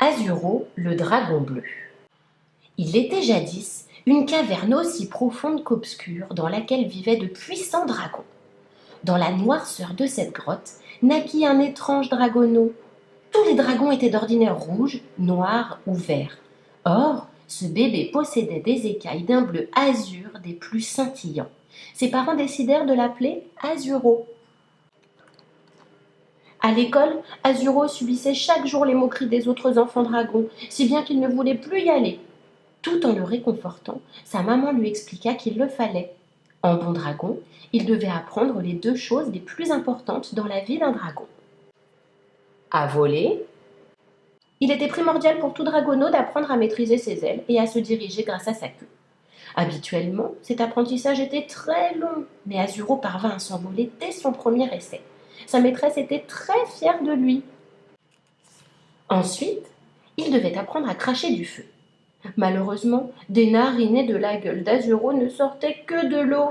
Azuro, le dragon bleu. Il était jadis une caverne aussi profonde qu'obscure dans laquelle vivaient de puissants dragons. Dans la noirceur de cette grotte naquit un étrange dragonneau. Tous les dragons étaient d'ordinaire rouges, noirs ou verts. Or, ce bébé possédait des écailles d'un bleu azur des plus scintillants. Ses parents décidèrent de l'appeler Azuro. À l'école, Azuro subissait chaque jour les moqueries des autres enfants dragons, si bien qu'il ne voulait plus y aller. Tout en le réconfortant, sa maman lui expliqua qu'il le fallait. En bon dragon, il devait apprendre les deux choses les plus importantes dans la vie d'un dragon. À voler. Il était primordial pour tout dragonneau d'apprendre à maîtriser ses ailes et à se diriger grâce à sa queue. Habituellement, cet apprentissage était très long, mais Azuro parvint à s'envoler dès son premier essai. Sa maîtresse était très fière de lui. Ensuite, il devait apprendre à cracher du feu. Malheureusement, des narines de la gueule d'Azuro ne sortaient que de l'eau.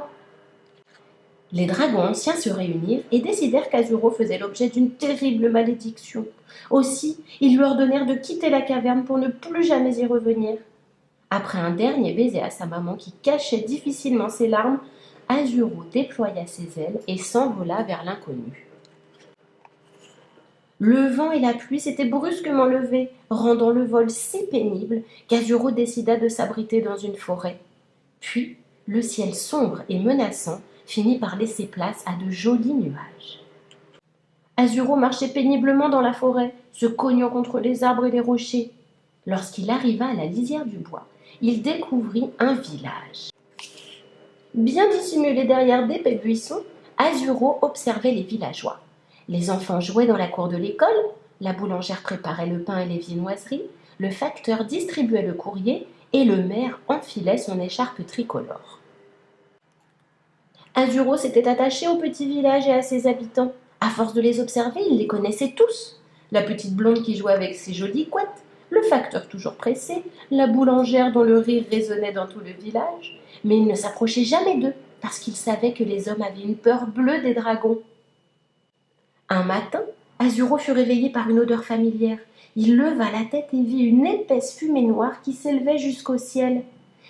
Les dragons anciens se réunirent et décidèrent qu'Azuro faisait l'objet d'une terrible malédiction. Aussi, ils lui ordonnèrent de quitter la caverne pour ne plus jamais y revenir. Après un dernier baiser à sa maman qui cachait difficilement ses larmes, Azuro déploya ses ailes et s'envola vers l'inconnu. Le vent et la pluie s'étaient brusquement levés, rendant le vol si pénible qu'Azuro décida de s'abriter dans une forêt. Puis, le ciel sombre et menaçant finit par laisser place à de jolis nuages. Azuro marchait péniblement dans la forêt, se cognant contre les arbres et les rochers. Lorsqu'il arriva à la lisière du bois, il découvrit un village. Bien dissimulé derrière d'épais buissons, Azuro observait les villageois. Les enfants jouaient dans la cour de l'école, la boulangère préparait le pain et les viennoiseries, le facteur distribuait le courrier et le maire enfilait son écharpe tricolore. Azuro s'était attaché au petit village et à ses habitants. À force de les observer, il les connaissait tous. La petite blonde qui jouait avec ses jolies couettes, le facteur toujours pressé, la boulangère dont le rire résonnait dans tout le village. Mais il ne s'approchait jamais d'eux, parce qu'il savait que les hommes avaient une peur bleue des dragons. Un matin, Azuro fut réveillé par une odeur familière. Il leva la tête et vit une épaisse fumée noire qui s'élevait jusqu'au ciel.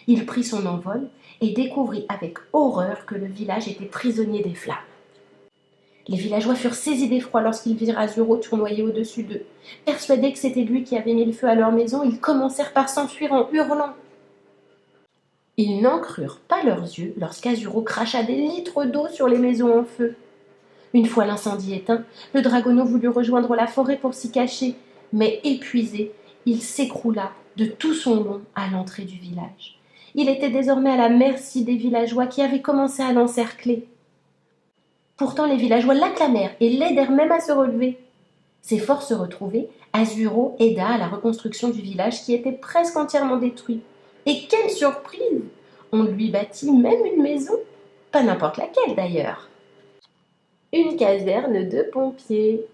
Il prit son envol et découvrit avec horreur que le village était prisonnier des flammes. Les villageois furent saisis d'effroi lorsqu'ils virent Azuro tournoyer au-dessus d'eux. Persuadés que c'était lui qui avait mis le feu à leur maison, ils commencèrent par s'enfuir en hurlant. Ils n'en crurent pas leurs yeux lorsqu'Azuro cracha des litres d'eau sur les maisons en feu. Une fois l'incendie éteint, le dragonneau voulut rejoindre la forêt pour s'y cacher, mais épuisé, il s'écroula de tout son long à l'entrée du village. Il était désormais à la merci des villageois qui avaient commencé à l'encercler. Pourtant, les villageois l'acclamèrent et l'aidèrent même à se relever. Ses forces retrouvées, Azuro aida à la reconstruction du village qui était presque entièrement détruit. Et quelle surprise! On lui bâtit même une maison, pas n'importe laquelle d'ailleurs. Une caserne de pompiers.